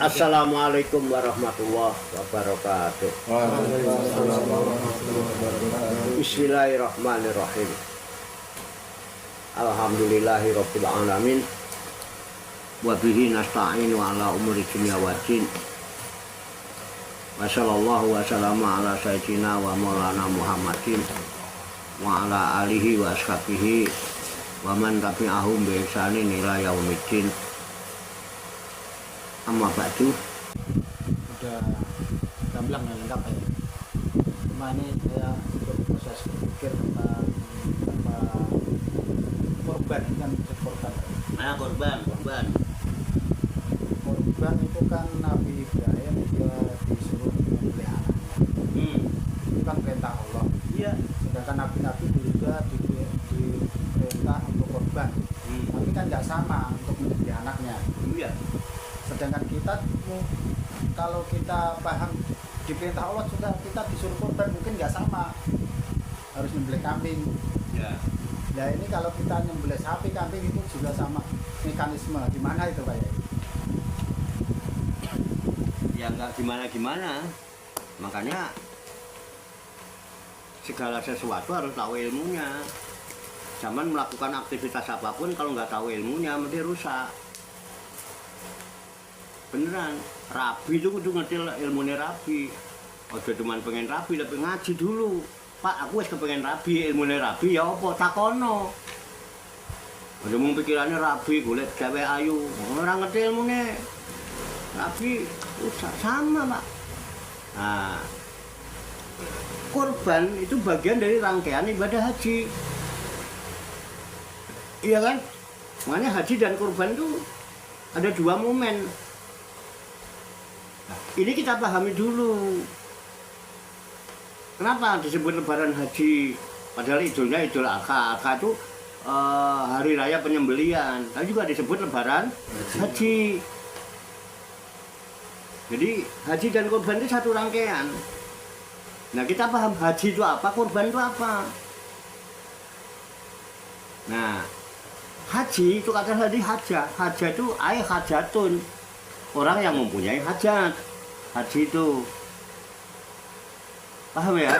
Assalamualaikum warahmatullahi wabarakatuh. Bismillahirrahmanirrahim. Alhamdulillahirabbil alamin. Wa bihi nasta'inu ala umuri dunya waddin. Wa sallallahu wa sallama ala sayyidina wa maulana Muhammadin wa ala alihi wa ashabihi wa man tabi'ahum bi ihsanin ila yaumiddin. Amma ba'du. Udah gamblang ya, lengkap ya. Cuma ini saya proses berpikir tentang korban, kan korban. Korban itu kan Nabi Ibrahim dia disuruh menyembelih anaknya. Itu kan perintah Allah. Iya. Sedangkan nabi-nabi juga diperintah untuk korban. Tapi kan nggak sama untuk menyembelih anaknya. Iya. Sedangkan kita kalau kita paham di perintah Allah sudah kita disuruh korban mungkin nggak sama, harus nyembelih kambing Ya. ya. Ini kalau kita nyembelih sapi, kambing itu juga sama mekanisme. Di mana itu Pak ya? Ya nggak gimana-gimana. Makanya segala sesuatu harus tahu ilmunya. Zaman melakukan aktivitas apapun kalau nggak tahu ilmunya mesti rusak. Beneran, rabi itu kudu ngerti ilmunya rabi. Ojo cuman pengen rabi, tapi ngaji dulu. Pak, aku wis kepengen rabi, ilmunya rabi ya apa takono. Ojo mung pikirannya rabi, golek gawe ayu. Ora ngerti ilmunya rabi, usah sama, Pak. Nah, korban itu bagian dari rangkaian ibadah haji. Iya kan? Makanya haji dan korban itu ada dua momen. Ini kita pahami dulu. Kenapa disebut lebaran haji? Padahal idulnya Idul Adha. Adha itu hari raya penyembelian. Tapi juga disebut lebaran haji. Jadi haji dan korban itu satu rangkaian. Nah, kita paham haji itu apa, korban itu apa. Nah, haji itu kata tadi hajah. Hajah itu hajatun. Orang yang mempunyai hajat. Haji itu paham ya?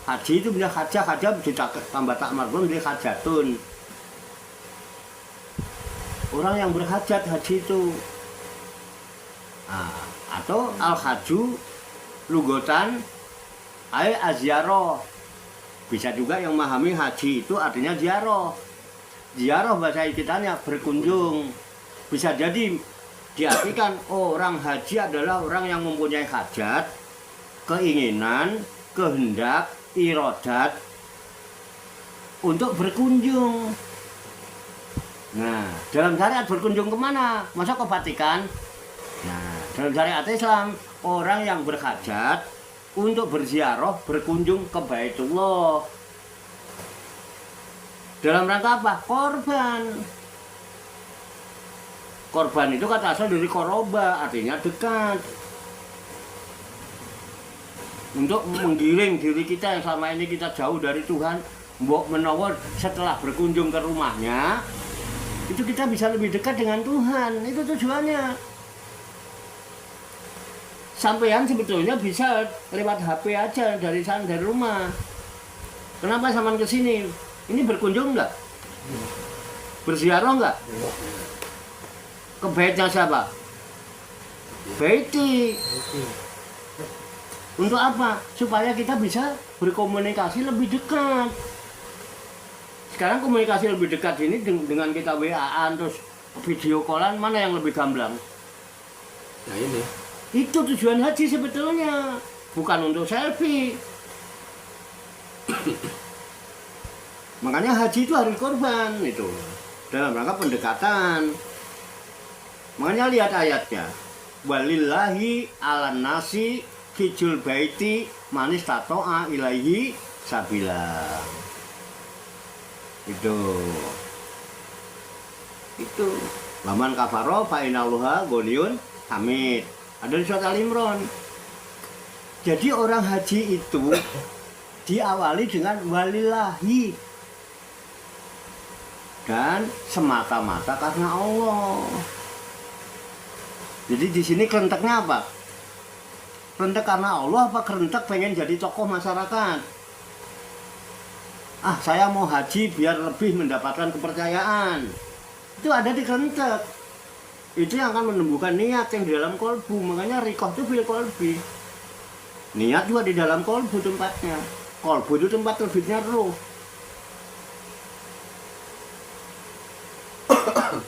Haji itu punya hajah ditambah tak margun menjadi hajatun. Orang yang berhajat haji itu. Nah, atau al-haju lugotan aziarah. Bisa juga yang memahami haji itu artinya ziarah. Ziarah bahasa kitanya berkunjung. Bisa jadi diartikan orang haji adalah orang yang mempunyai hajat, keinginan, kehendak, iradat untuk berkunjung. Nah, dalam syariat berkunjung kemana? Masa ke Vatikan? Nah, dalam syariat Islam, orang yang berhajat untuk berziarah, berkunjung ke Baitullah. Dalam rangka apa? Korban. Korban itu kata asal dari koroba, artinya dekat. Untuk menggiring diri kita yang selama ini kita jauh dari Tuhan, mbok menawa setelah berkunjung ke rumahnya, itu kita bisa lebih dekat dengan Tuhan. Itu tujuannya. Sampean sebetulnya bisa lewat HP aja dari sana, dari rumah. Kenapa sampean ke sini? Ini berkunjung enggak? Berziarah enggak? Ke baitnya siapa? Baiti. Untuk apa? Supaya kita bisa berkomunikasi lebih dekat. Sekarang komunikasi lebih dekat ini dengan kita WA-an terus video callan, mana yang lebih gamblang? Nah ini. Itu tujuan haji sebetulnya, bukan untuk selfie. Makanya haji itu harus korban itu dalam rangka pendekatan. Makanya lihat ayatnya. Walillahi ala nasi hijul baiti manis tato'a ilaihi sabila. Itu laman kafaro fa innallaha ghaniyun hamid. Ada di surat Al-Imran. Jadi orang haji itu diawali dengan walillahi dan semata-mata karena Allah. Jadi di sini kerenteknya apa? Kerentek karena Allah apa kerentek pengen jadi tokoh masyarakat? Ah, saya mau haji biar lebih mendapatkan kepercayaan. Itu ada di kerentek. Itu yang akan menumbuhkan niat yang di dalam kolbu. Makanya rikoh itu fil kolbi. Niat juga di dalam kolbu tempatnya. Kolbu itu tempat terbitnya roh.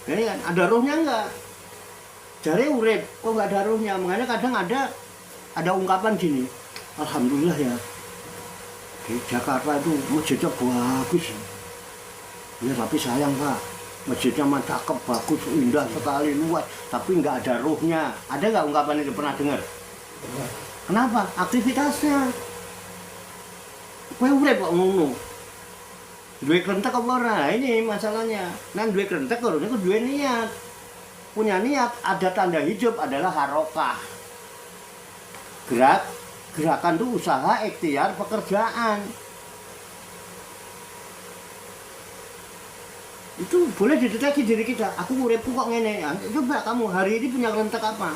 Jadi kan ada rohnya enggak? Jari urip, kok enggak ada rohnya? Makanya kadang ada ungkapan gini. Alhamdulillah ya. Di Jakarta itu masjidnya bagus. Ya tapi sayang Pak, masjidnya mah cakep, bagus, indah sekali, luas, tapi nggak ada ruhnya. Ada nggak ungkapan itu pernah dengar? Kenapa? Aktivitasnya. Kowe urip kok ngono. Duwe krentek apa ora? Ini masalahnya. Nang duwe krentek kok duwe niat. Punya niat, ada tanda hidup adalah harokah. Gerakan itu usaha, ikhtiar, pekerjaan. Itu boleh dideteksi diri kita. Aku uripku kok ngene. Coba kamu hari ini punya kerentek apa?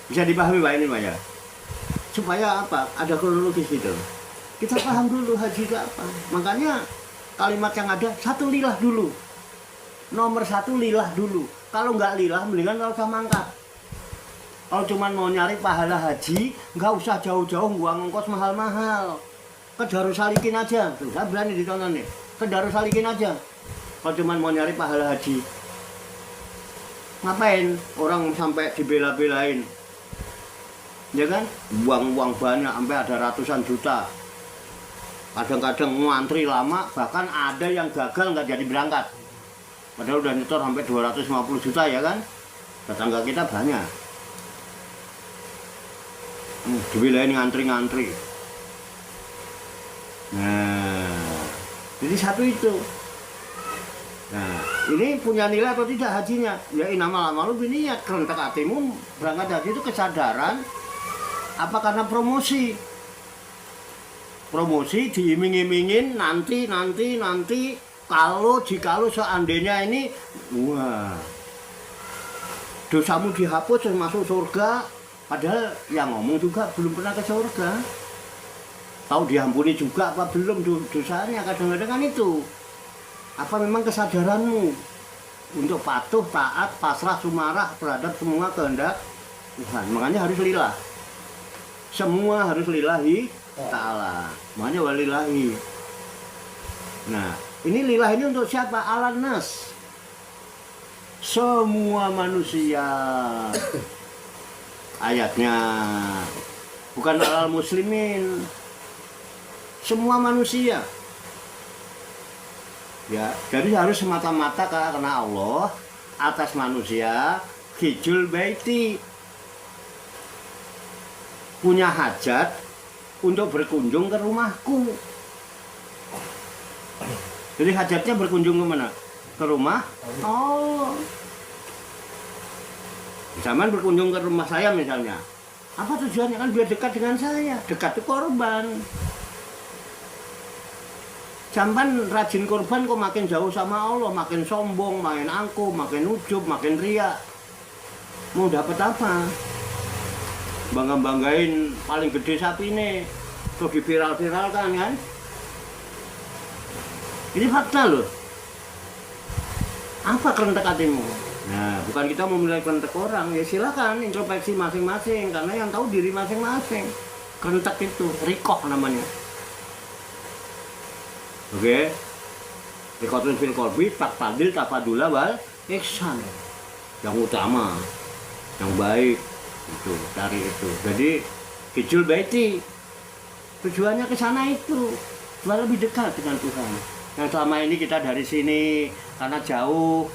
Bisa dipahami Pak ini Pak ya? Supaya apa? Ada kronologis gitu. Kita paham dulu haji itu apa. Makanya kalimat yang ada, satu lillah dulu. Nomor satu lillah dulu. Kalau nggak lillah, mendingan nggak usah mangkat. Kalau cuma mau nyari pahala haji, nggak usah jauh-jauh buang ongkos mahal-mahal. Ke Darussalikin aja, tuh saya berani ditonton nih. Ke Darussalikin aja. Kalau cuma mau nyari pahala haji, ngapain orang sampai dibela-belain? Ya kan? Buang uang banyak, sampai ada ratusan juta. Kadang-kadang ngantri lama, bahkan ada yang gagal nggak jadi berangkat. Padahal udah nyetor sampai 250 juta ya kan? Tetangga kita banyak. Dibelain ngantri-ngantri. Nah, jadi satu itu. Nah, ini punya nilai atau tidak hajinya? Ya inamal amalu biniyat. Kerentek hatimu berangkat haji itu kesadaran apa karena promosi? Promosi diiming-imingin nanti jikalau seandainya ini wah dosamu dihapus masuk surga, padahal yang ngomong juga belum pernah ke surga. Tahu diampuni juga apa belum dosanya, kadang-kadang kan itu. Apa memang kesadaranmu untuk patuh, taat, pasrah, sumarah terhadap semua kehendak Tuhan. Makanya harus lillah. Semua harus lillahi ta'ala. Makanya walillahi. Nah, ini lillah ini untuk siapa? Alannas. Semua manusia. Ayatnya bukan alal muslimin. Semua manusia. Ya, jadi harus semata-mata karena Allah atas manusia hijul baiti. Punya hajat untuk berkunjung ke rumahku. Jadi hajatnya berkunjung ke mana? Ke rumah? Oh. Zaman berkunjung ke rumah saya misalnya. Apa tujuannya? Kan biar dekat dengan saya. Dekat itu korban. Zaman rajin korban kok makin jauh sama Allah, makin sombong, makin angkuh, makin ujub, makin riak. Mau dapat apa? Bangga-banggain paling gede sapi ini, terus diviral-viralkan kan? Ini fakta loh. Apa kerentek hatimu? Nah, bukan kita mau menilai kerentek orang, ya silakan introspeksi masing-masing, karena yang tahu diri masing-masing. Kerentek itu, rikoh namanya. Oke, rikotun fil kolbi, takpadil, tafadula, wal ihsan. Yang utama, yang baik, itu, cari itu. Jadi, hijul baiti, tujuannya ke sana itu, supaya lebih dekat dengan Tuhan. Yang selama ini kita dari sini, karena jauh,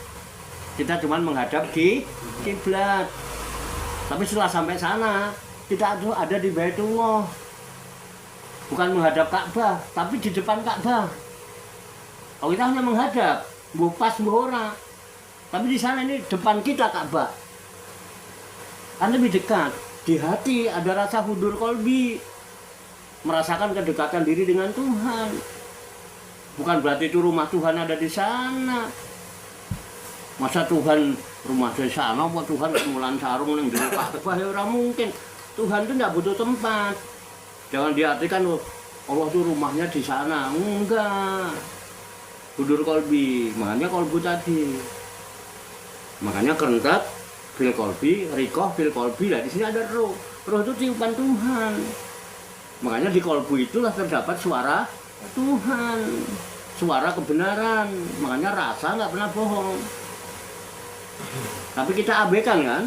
kita cuma menghadap di kiblat. Tapi setelah sampai sana, kita ada di Baitullah. Bukan menghadap Ka'bah, tapi di depan Ka'bah. Oh, kita hanya menghadap, mbuh pas mbuh ora. Tapi di sana ini depan kita Ka'bah. Kan lebih dekat. Di hati ada rasa hudur kolbi. Merasakan kedekatan diri dengan Tuhan. Bukan berarti itu rumah Tuhan ada di sana. Masa Tuhan rumah di sana, apa Tuhan kemulan sarung yang di Ka'bah, ya orang mungkin. Tuhan itu tidak butuh tempat. Jangan diartikan oh, Allah itu rumahnya di sana. Enggak. Hudur kolbi, makanya kolbu tadi. Makanya kerentat fil kolbi, rikoh fil kolbi. Lah di sini ada roh. Roh itu tiupan Tuhan. Makanya di kolbu itulah terdapat suara Tuhan, suara kebenaran. Makanya rasa nggak pernah bohong. Tapi kita abaikan kan,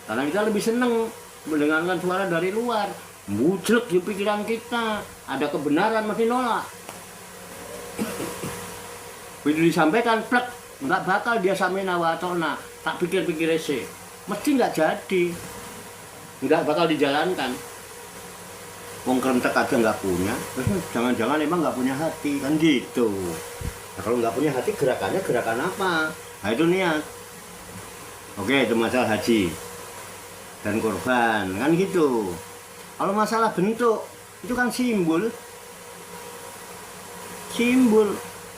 karena kita lebih seneng mendengarkan suara dari luar. Mujlek di pikiran kita, ada kebenaran masih nolak. Begitu disampaikan, plek, nggak bakal dia sami'na wa ata'na. Tak pikir-pikir sih, mesti nggak jadi, nggak bakal dijalankan. Wong kerentek aja nggak punya, jangan-jangan emang nggak punya hati kan gitu. Nah, kalau nggak punya hati gerakannya gerakan apa? Nah itu niat. Oke, itu masalah haji dan korban kan gitu. Kalau masalah bentuk itu kan simbol.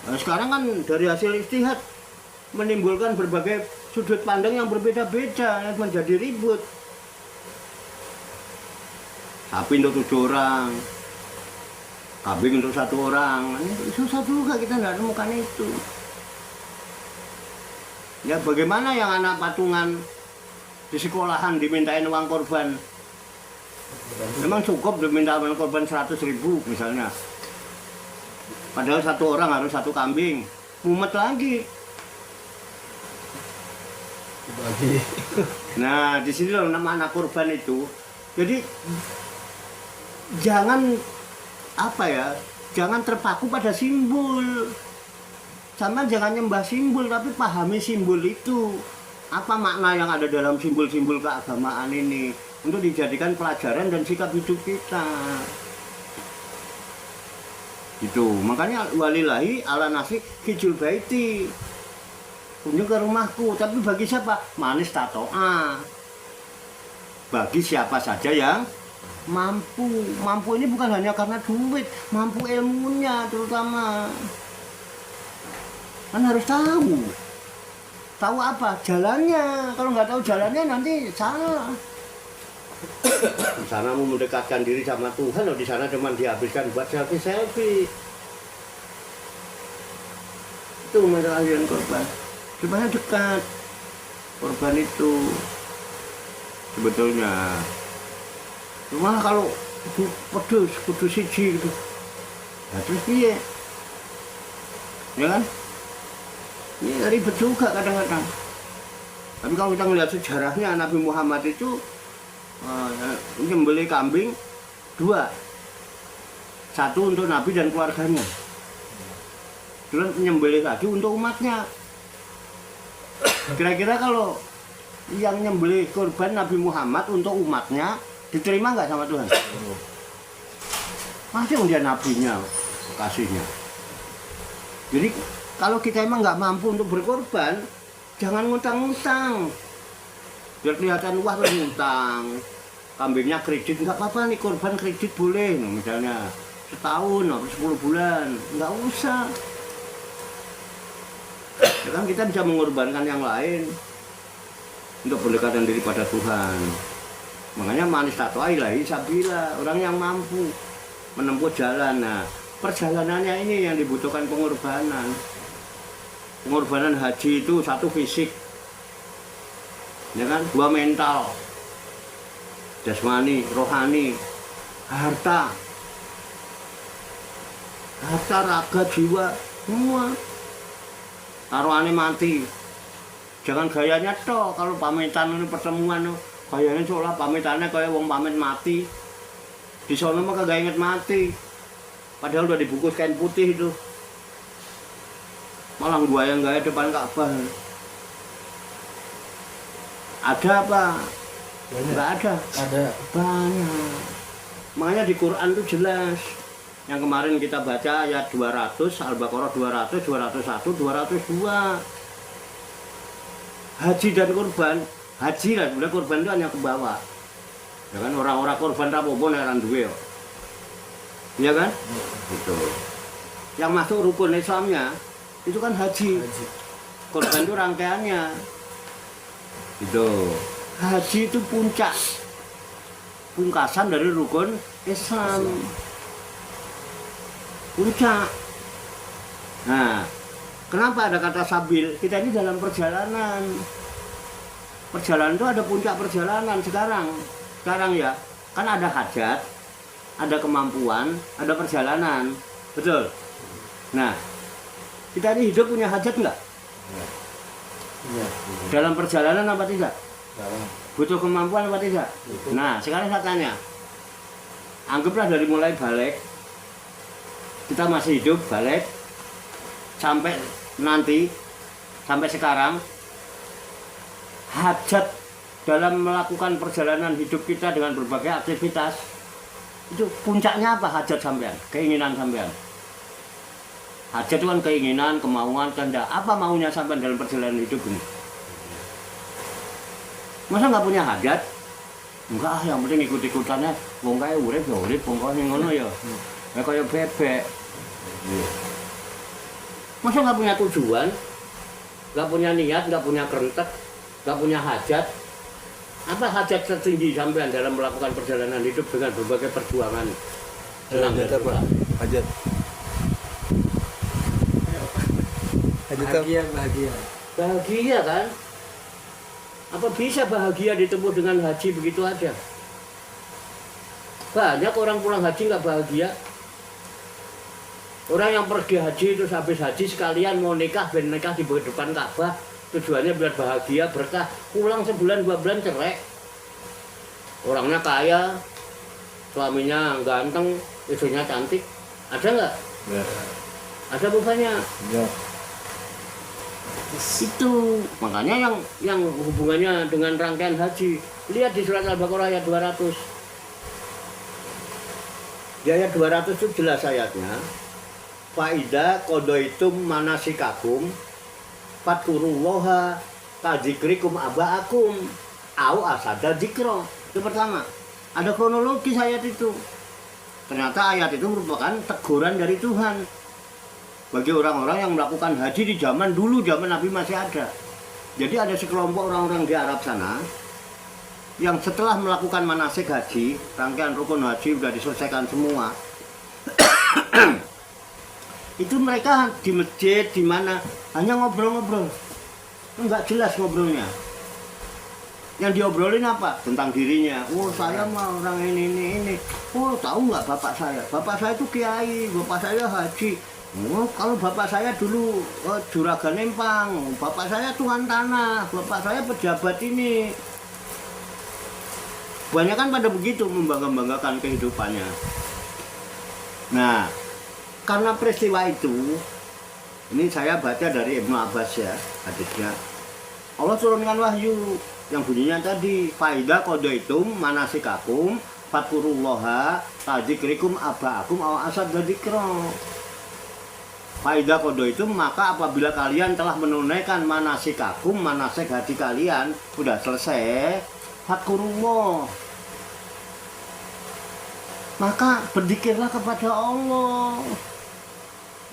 Nah, sekarang kan dari hasil istihad menimbulkan berbagai sudut pandang yang berbeda-beda yang menjadi ribut. Sapi untuk 7 orang, kambing untuk 1 orang, susah juga kita nggak temukan itu. Ya bagaimana yang anak patungan di sekolahan dimintain uang korban? Memang cukup diminta uang korban 100.000 misalnya. Padahal 1 orang harus 1 kambing, mumet lagi. Nah di sini loh nama anak korban itu. Jadi jangan jangan terpaku pada simbol. Sama jangan nyembah simbol, tapi pahami simbol itu. Apa makna yang ada dalam simbol-simbol keagamaan ini untuk dijadikan pelajaran dan sikap hidup kita. Gitu. Makanya walillahi ala nasi hijul baiti. Kunjung ke rumahku, tapi bagi siapa? Manis tato'a. Bagi siapa saja yang mampu. Mampu ini bukan hanya karena duit, mampu ilmunya terutama. Kan harus tahu. Tahu apa? Jalannya. Kalau nggak tahu jalannya nanti salah. Di sana mau mendekatkan diri sama Tuhan, loh di sana cuma dihabiskan buat selfie. Itu masalah yang korban. Supaya dekat korban itu sebetulnya. Malah kalau pedus siji gitu. Nah, terus piye? Ya kan? Ini ribet juga kadang-kadang. Tapi kalau kita melihat sejarahnya Nabi Muhammad itu menyembelih kambing 2. 1 untuk Nabi dan keluarganya. Terus menyembelih lagi untuk umatnya. Kira-kira kalau yang nyembelih korban Nabi Muhammad untuk umatnya diterima nggak sama Tuhan? Masih dia nabinya, kasihnya. Jadi kalau kita emang nggak mampu untuk berkorban, jangan ngutang-ngutang. Biar kelihatan wah ngutang. Kambingnya kredit nggak apa-apa nih, korban kredit boleh, misalnya setahun atau 10 bulan, nggak usah. Ya kan kita bisa mengorbankan yang lain untuk pendekatan diri pada Tuhan. Makanya manis tato'a ilahi sabila, orang yang mampu menempuh jalan. Nah, perjalanannya ini yang dibutuhkan pengorbanan. Pengorbanan haji itu 1 fisik, ya kan, 2 mental, jasmani, rohani, harta, raga, jiwa, semua. Taruhannya mati. Jangan gayanya toh kalau pamitan ini pertemuan gayanya seolah pamitannya kayak wong pamit mati. Di sana mah kagak inget mati. Padahal udah dibungkus kain putih itu. Malah gua yang gaya depan Ka'bah. Ada apa? Enggak ada. Ada. Banyak. Makanya di Quran itu jelas. Yang kemarin kita baca ayat 200, Al-Baqarah 200, 201, 202. Haji dan kurban, haji lah, sebenarnya kurban itu hanya ke bawah. Ya kan orang-orang kurban rapopo nek ora duwe kok. Iya kan? Gitu. Yang masuk rukun Islamnya itu kan haji. Kurban itu rangkaiannya. Gitu. Haji itu puncak. Pungkasan dari rukun Islam. Puncak. Nah, kenapa ada kata sabil? Kita ini dalam perjalanan. Perjalanan itu ada puncak perjalanan sekarang. Sekarang ya, kan ada hajat, ada kemampuan, ada perjalanan. Betul? Nah, kita ini hidup punya hajat enggak? Iya. Dalam perjalanan apa tidak? Dalam. Butuh kemampuan apa tidak? Nah, sekarang saya tanya. Anggaplah dari mulai balik, kita masih hidup balik, sampai nanti, sampai sekarang, hajat dalam melakukan perjalanan hidup kita dengan berbagai aktivitas, itu puncaknya apa hajat sampean? Keinginan sampean. Hajat itu kan keinginan, kemauan, kehendak. Apa maunya sampean dalam perjalanan hidup ini? Masa nggak punya hajat? Enggak, yang penting ikut-ikutannya. Wong kaya urip ya urip, wong kaya ngono ya. Ya kaya bebek. Masa nggak punya tujuan? Nggak punya niat, nggak punya kerentek, nggak punya hajat? Apa hajat tertinggi sampean dalam melakukan perjalanan hidup dengan berbagai perjuangan? Hajat apa? Hajat. Bahagia. Bahagia kan? Apa bisa bahagia ditempuh dengan haji begitu aja? Banyak orang pulang haji nggak bahagia. Orang yang pergi haji terus habis haji sekalian mau nikah, ben nikah di depan Ka'bah, tujuannya biar bahagia, berkah. Pulang sebulan 2 bulan cerai. Orangnya kaya, suaminya ganteng, istrinya cantik. Ada nggak? Ya. Ada bukannya? Ya. Itu makanya yang hubungannya dengan rangkaian haji, lihat di surat Al-Baqarah ayat 200. Di ayat 200 itu jelas ayatnya, faida qadaitum manasikakum fadkurullaha kadzikrikum abaakum au asada dzikra. Itu pertama, ada kronologis ayat itu. Ternyata ayat itu merupakan teguran dari Tuhan bagi orang-orang yang melakukan haji di zaman dulu, zaman Nabi masih ada. Jadi ada sekelompok orang-orang di Arab sana yang setelah melakukan manasik haji, rangkaian rukun haji sudah diselesaikan semua. Itu mereka di masjid, di mana hanya ngobrol-ngobrol, enggak jelas ngobrolnya. Yang diobrolin apa? Tentang dirinya. Oh, saya mah orang ini. Oh, tahu nggak bapak saya? Bapak saya itu kiai, bapak saya haji. Oh, kalau bapak saya dulu juragan Empang, bapak saya tuan tanah, bapak saya pejabat ini. Banyak kan pada begitu membangga-banggakan kehidupannya. Nah, karena peristiwa itu, ini saya baca dari Ibnu Abbas ya, hadisnya. Allah turunkan wahyu yang bunyinya tadi, faida qadaitum manasikakum fadkurullaha kadzikrikum abaakum aw asad dzikra. Faida kodo itu maka apabila kalian telah menunaikan manasikakum, manasik haji kalian sudah selesai, fadkurullah, maka berzikirlah kepada Allah.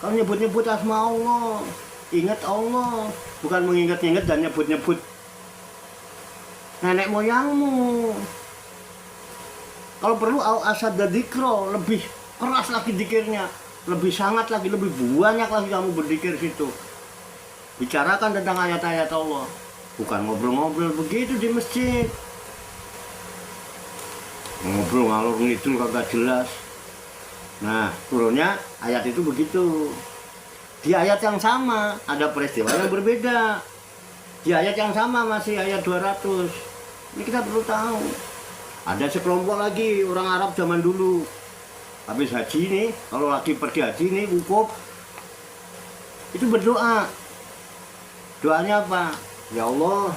Kau nyebut-nyebut asma Allah, ingat Allah, bukan mengingat-ingat dan nyebut-nyebut nenek moyangmu. Kalau perlu au asad dzikra, lebih keras lagi zikirnya, lebih sangat lagi, lebih banyak lagi kamu berzikir situ. Bicarakan tentang ayat-ayat Allah, bukan ngobrol-ngobrol begitu di masjid. Ngobrol ngalur ngidul kagak jelas. Nah, turunnya ayat itu begitu. Di ayat yang sama ada peristiwa yang berbeda. Di ayat yang sama masih ayat 200. Ini kita perlu tahu. Ada sekelompok lagi orang Arab zaman dulu. Habis haji nih, kalau lagi pergi haji nih, wukuf, itu berdoa. Doanya apa? Ya Allah,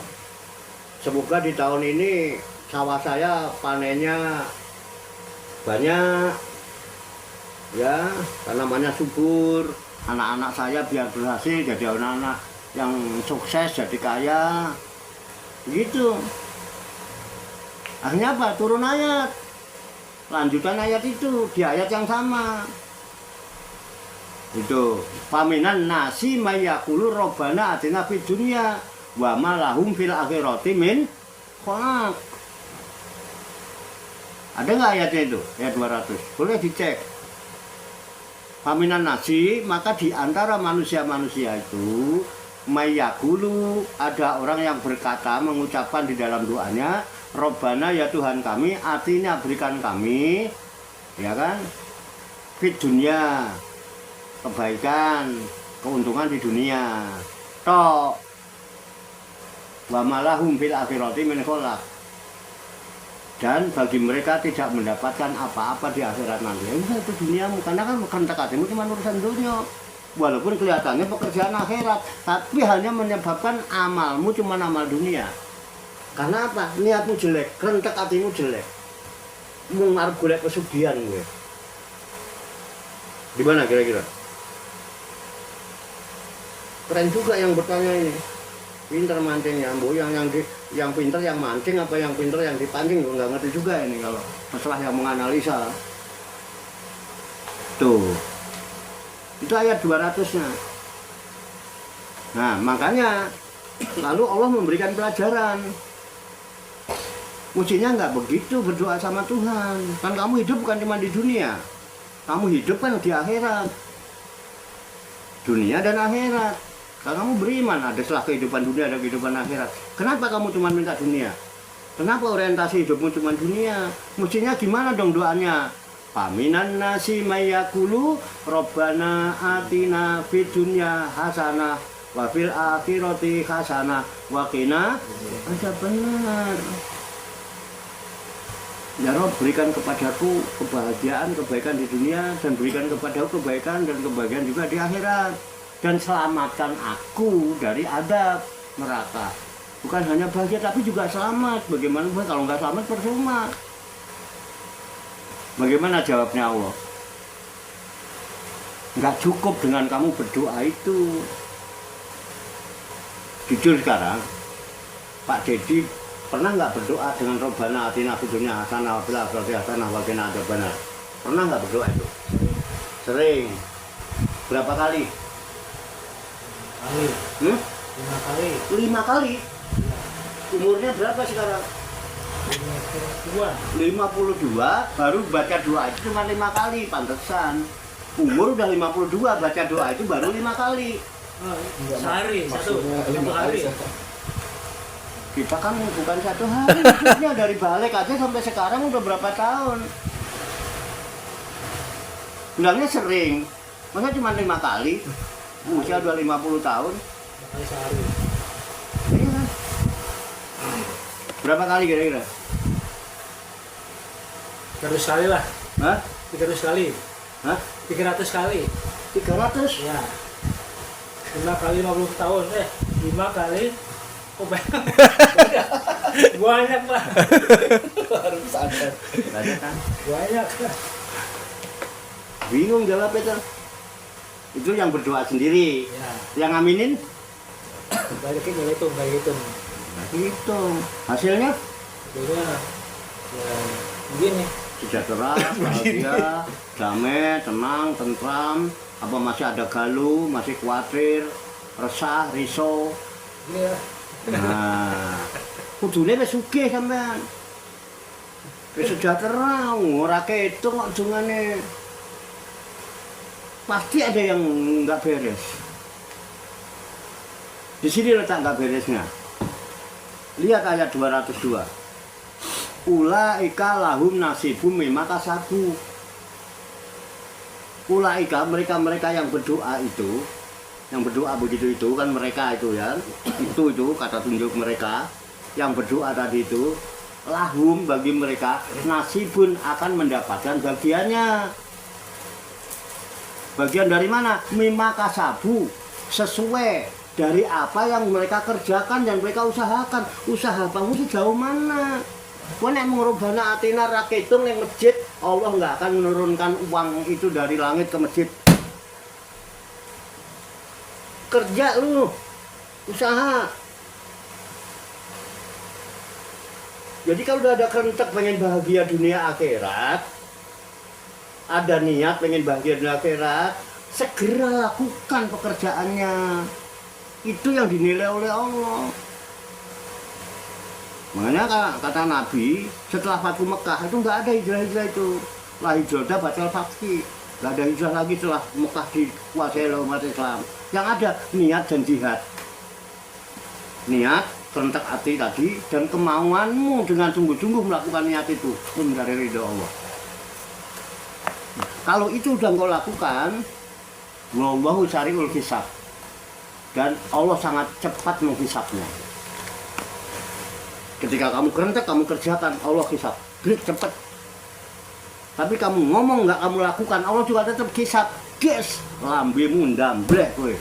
semoga di tahun ini sawah saya panennya banyak, ya, tanamannya subur. Anak-anak saya biar berhasil jadi anak-anak yang sukses, jadi kaya, gitu. Akhirnya apa? Turun ayat, lanjutan ayat itu di ayat yang sama. Itu paminan nasi mayakulu robbana atina fid dunya wa ma lahum fil akhirati min khalaq. Ada nggak ayatnya itu? Ayat 200. Boleh dicek. Paminan nasi, maka di antara manusia-manusia itu mayakulu, ada orang yang berkata, mengucapkan di dalam doanya, Robbana ya Tuhan kami, artinya berikan kami, ya kan, fid dunya, kebaikan, keuntungan di dunia. Tok. Wa malahum fil akhirati min khalaq. Dan bagi mereka tidak mendapatkan apa-apa di akhirat nanti. Itu duniamu, karena kan bukan takatimu cuma urusan dunia. Walaupun kelihatannya pekerjaan akhirat, tapi hanya menyebabkan amalmu cuma amal dunia. Karena apa? Niatmu jelek, rentek hatimu jelek. Mau ngarep golek pesugihan gue. Di mana kira-kira? Keren juga yang bertanya ini. Pinter mancingnya, Bu, yang pinter yang mancing apa yang pinter yang dipancing, nggak ngerti juga ini kalau masalah yang menganalisa. Tuh, itu ayat 200-nya. Nah, makanya lalu Allah memberikan pelajaran. Mestinya nggak begitu berdoa sama Tuhan. Kan kamu hidup bukan cuma di dunia, kamu hidup kan di akhirat. Dunia dan akhirat. Kalau kamu beriman, ada setelah kehidupan dunia, ada kehidupan akhirat. Kenapa kamu cuma minta dunia? Kenapa orientasi hidupmu cuma dunia? Mestinya gimana dong doanya? Paminan nasi mayakulu Robbana atina fid dunya hasanah wa fil akhirati hasanah wa qina adzabannar. Ya Rob, berikan kepadaku kebahagiaan, kebaikan di dunia, dan berikan kepadaku kebaikan dan kebahagiaan juga di akhirat. Dan selamatkan aku dari adab neraka. Bukan hanya bahagia tapi juga selamat. Bagaimana kalau nggak selamat percuma. Bagaimana jawabnya Allah? Nggak cukup dengan kamu berdoa itu. Jujur sekarang, Pak Dedi pernah nggak berdoa dengan Robbana atina fid dunya hasanah wa fil akhirati hasanah wa qina adzabannar? Pernah nggak berdoa itu? Sering. Berapa kali? 5 kali. 5 kali? Umurnya berapa sekarang? 52 baru baca doa itu cuma 5 kali, pantesan. Umur udah 52 baca doa itu baru 5 kali. Sehari, satu kali. Kita kan bukan 1 hari, maksudnya dari balik aja sampai sekarang udah berapa tahun. Bilangnya sering, masa cuma 5 kali? Usia udah 50 tahun. Kali sehari. Iya kan? Berapa kali kira-kira? 300 kali lah. Hah? 300 kali. Hah? 300 kali. 300? Ya. 5 kali 50 tahun. 5 kali. Oh, banyak lah. Harus sadar. Banyak kan? Banyak. Bingung jawabnya tuh. Itu yang berdoa sendiri. Ya. Yang ngaminin? Balikin nggak hitung. Hitung. Hasilnya? Hasilnya ya begini. Sejahtera, bahagia, damai, tenang, tentram. Apa masih ada galuh, masih khawatir, resah, risau? Iya. Nah, kudune wis sugih sampean. Wis sejahtera, ora ketung kok dungane. Pasti ada yang nggak beres. Di sini letak nggak beresnya. Lihat ayat 202. Ulaika lahum nasibum mimma kasabu. Ulaika mereka yang berdoa itu, yang berdoa begitu itu kan mereka itu ya. Itu kata tunjuk mereka yang berdoa tadi itu, lahum bagi mereka nasibun akan mendapatkan bagiannya. Bagian dari mana? Mimma kasabu, sesuai dari apa yang mereka kerjakan dan mereka usahakan. Usaha kamu sejauh mana? Kowe nek ngrobana atina ra ketung ning masjid, Allah nggak akan menurunkan uang itu dari langit ke masjid. Kerja lu, usaha. Jadi kalau udah ada kerentek pengen bahagia dunia akhirat, ada niat pengen bahagia dunia akhirat, segera lakukan pekerjaannya. Itu yang dinilai oleh Allah. Makanya kata Nabi, setelah Fathu Mekah itu nggak ada hijrah-hijrah itu. La hijrah batal fathi. Nggak ada hijrah lagi setelah Mekah dikuasai oleh umat Islam. Yang ada niat dan jihad. Niat, kerentak hati tadi, dan kemauanmu dengan sungguh-sungguh melakukan niat itu pun dari ridho Allah. Kalau itu udah kau lakukan, wallahu syari'ul hisab. Dan Allah sangat cepat menghisapnya. Ketika kamu kerentak, kamu kerjakan, Allah hisap. Cepat. Tapi kamu ngomong nggak kamu lakukan, Allah juga tetap hisap. Yes, lambemu ndamblek kowe.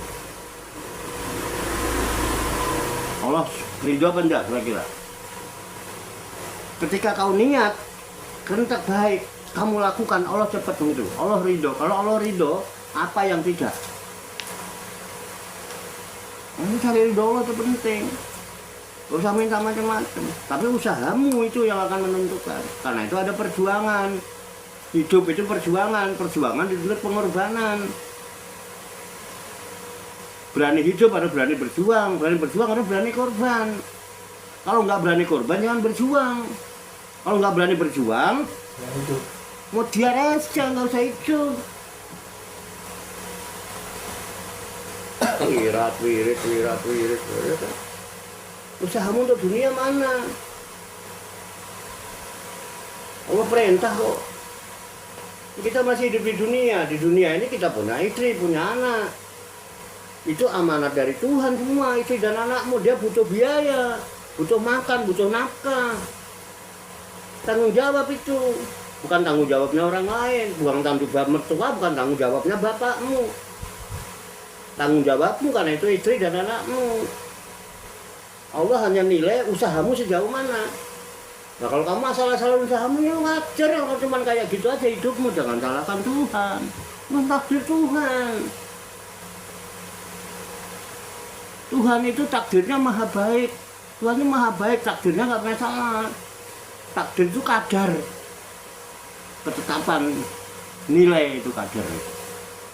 Allah ridho apa enggak kira-kira? Ketika kau niat, kerentak baik, kamu lakukan, Allah cepat itu. Allah ridho. Kalau Allah ridho, apa yang tidak? Ini cari ridho Allah itu penting. Gak usah minta macam-macam. Tapi usahamu itu yang akan menentukan. Karena itu ada perjuangan. Hidup itu perjuangan. Perjuangan dituntut pengorbanan. Berani hidup harus berani berjuang. Berani berjuang harus berani korban. Kalau nggak berani korban jangan berjuang. Kalau nggak berani berjuang, mau dia aja nggak usah hidup. Wirat. Usahamu untuk dunia mana? Allah perintah kok. Kita masih hidup di dunia. Di dunia ini kita punya istri, punya anak. Itu amanat dari Tuhan semua. Istri dan anakmu dia butuh biaya, butuh makan, butuh nafkah. Tanggung jawab itu. Bukan tanggung jawabnya orang lain. Bukan tanggung jawab mertua, bukan tanggung jawabnya bapakmu. Tanggung jawabmu karena itu istri dan anakmu. Allah hanya nilai usahamu sejauh mana. Nah kalau kamu asal-asalan usahamu ya wajar ya, kalau cuma kayak gitu aja hidupmu, jangan salahkan Tuhan. Takdir Tuhan. Tuhan itu takdirnya maha baik. Tuhan itu maha baik, takdirnya nggak pernah salah. Takdir itu kadar. Ketetapan nilai itu kadar.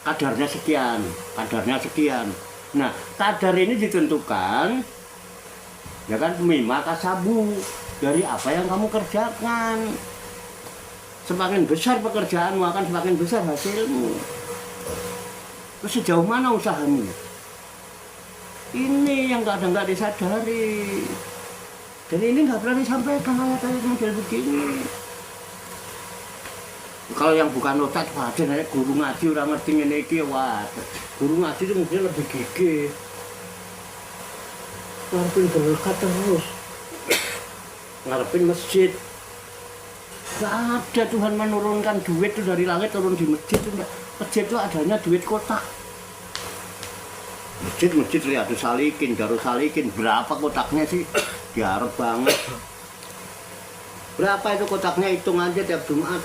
Kadarnya sekian. Nah, kadar ini ditentukan ya kan mimma kasabu, dari apa yang kamu kerjakan. Semakin besar pekerjaanmu akan semakin besar hasilmu. Terus sejauh mana usahamu? Ini yang kadang nggak disadari. Dan ini nggak pernah disampaikan ayat-ayat model begini. Kalau yang bukan otak wajar, guru ngaji orang ngerti ngene iki wajar. Guru ngaji itu mungkin lebih gigih. Ngarepin berkat terus. Ngarepin masjid. Gak ada Tuhan menurunkan duit itu dari langit turun di masjid itu enggak. Masjid itu adanya duit kotak. Masjid Riyadus Salikin, Darus Salikin, berapa kotaknya sih? Diarep banget. Berapa itu kotaknya, hitung aja tiap Jumat.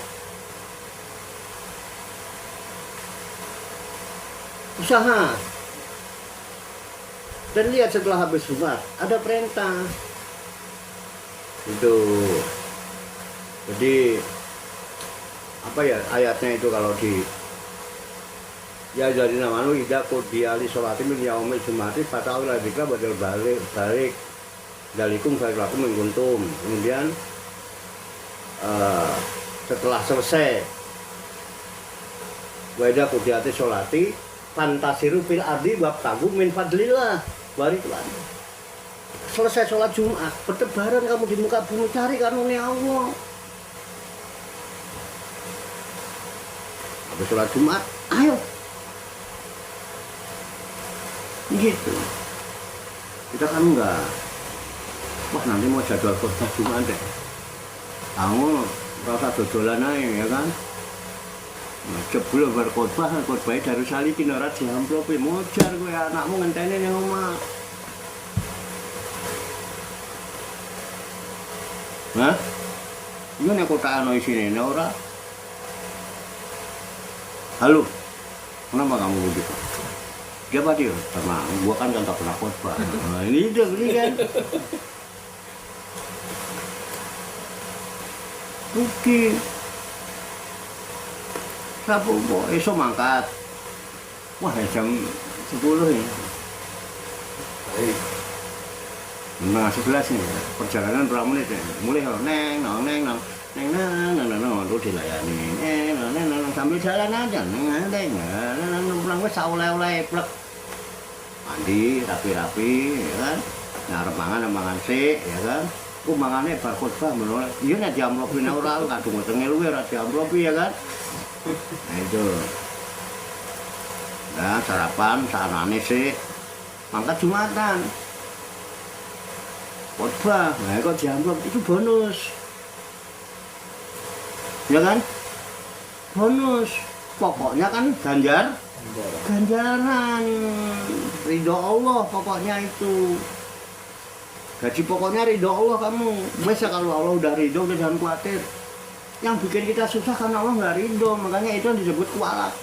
Usaha. Dan lihat setelah habis Jumat ada perintah itu. Jadi apa ya ayatnya itu kalau di ya jadi namanya ida kodi ali sholatim min yaumil jumati fata'ul adzikra badal balik dalikum khairukum in kuntum. Kemudian setelah selesai wa ida kodi ati sholati fantasiru fil ardi wabtagu min fadlillah. Tuhan. Selesai sholat Jumat, bertebaran kamu di muka bumi, cari karunia Allah. Habis sholat Jumat, ayo. Gitu. Kita kan enggak. Wah nanti mau jadwal khotbah Jumat deh. Kamu rasa dodolan aja ya kan. Jebul bar khotbah Darus Salikin ora diamplopi mojar kowe anakmu ngenteni ning omah. Hah? Iya nek kotak ana isine ora. Halo. Kenapa kamu begitu? Siapa dia? Sama gua kan tak pernah khotbah. Nah, ini kan. Rugi. Sabu kok esok mangkat. Wah, jam 10 ya. Baik. Nah, 11 nih. Perjalanan berapa menit ya? Mulai neng terus dilayani. Neng sambil jalan aja. Neng pulang wis oleh-oleh plek. Mandi rapi-rapi ya kan. Ngarep mangan sik ya kan. Mangane bar khotbah menolak. Iya nek diamplopi ora kadung tengel luwe ora diamplopi ya kan. Nah itu. Nah, sarapan sarane sik. Mangkat Jumatan. Khotbah, nah kok diamplop itu bonus. Ya kan? Bonus. Pokoknya kan ganjaran. Ridho Allah pokoknya itu. Gaji pokoknya ridho Allah kamu. Wes kalau Allah udah ridho udah jangan khawatir. Yang bikin kita susah karena Allah nggak ridho, makanya itu yang disebut kualat.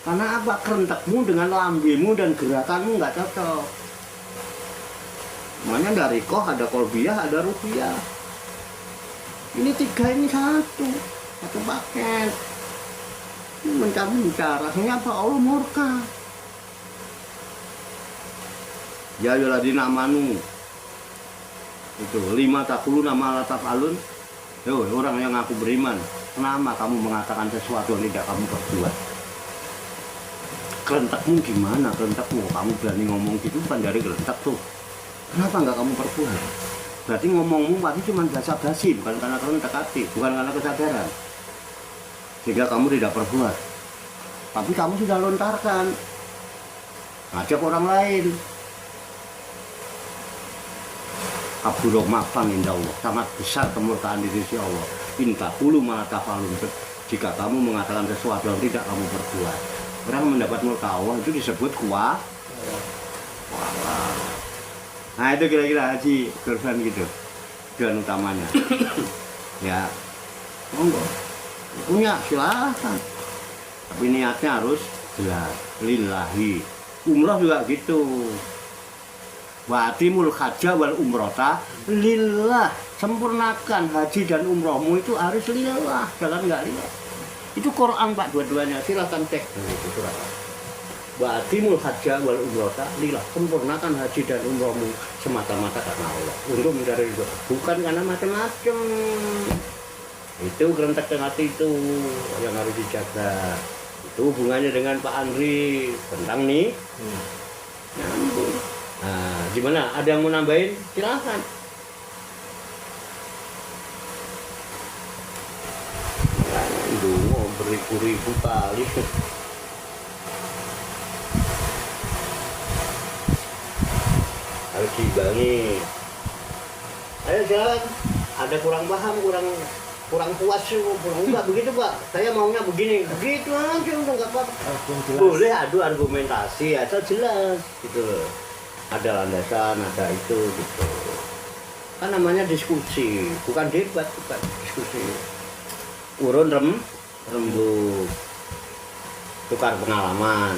Karena apa? Kerentekmu dengan lambemu dan gerakanmu nggak cocok. Makanya dari koh ada kolbiyah, ada rupiah. Ini 3 ini satu paket. Ini mencar-mencar, rasanya apa? Allah murka. Ya yuladina amanu. Itu 5 takulu nama lataf alun. Yo, orang yang ngaku beriman. Kenapa kamu mengatakan sesuatu yang tidak kamu perbuat? Kerentakmu gimana? Kerentakmu kamu berani ngomong gitu kan dari kerentak tuh. Kenapa nggak kamu perbuat? Berarti ngomongmu pasti cuma basa-basi, bukan karena kerentak hati, bukan karena kesadaran. Sehingga kamu tidak perbuat. Tapi kamu sudah lontarkan. Ngajak orang lain. Kabur maafan indah Allah, sangat besar kemurkaan di sisi Allah. Inta puluh malah tafalun. Jika kamu mengatakan sesuatu yang tidak kamu perbuat, orang mendapat murka Allah itu disebut kuat. Nah itu kira-kira Haji Gurfan gitu, tujuan utamanya. Ya, monggo punya silahkan. Tapi niatnya harus jelas, lillahi. Umrah juga gitu. Wa'atimul hajja wal umrota lillah. Sempurnakan haji dan umrohmu itu harus lillah, jangan nggak lillah. Itu Quran Pak, dua-duanya silahkan cek itu surat. Wa'atimul hajja wal umrota lillah. Sempurnakan haji dan umrohmu semata-mata karena Allah, untuk mencari ridho, bukan karena macam-macam. Itu kerentak hati itu yang harus dijaga. Itu hubungannya dengan Pak Andri tentang nih. Nyambung. Nah, gimana? Ada yang mau nambahin? Silahkan. Itu mau beribu-ribu kali. Harus dibangi. Ayo jalan. Ada kurang paham, kurang puas, enggak begitu Pak. Saya maunya begini. Begitu aja udah enggak apa-apa. Boleh adu argumentasi asal jelas gitu. Ada landasan, ada itu gitu. Kan namanya diskusi, bukan debat, bukan diskusi. Urun rembuk, tukar pengalaman.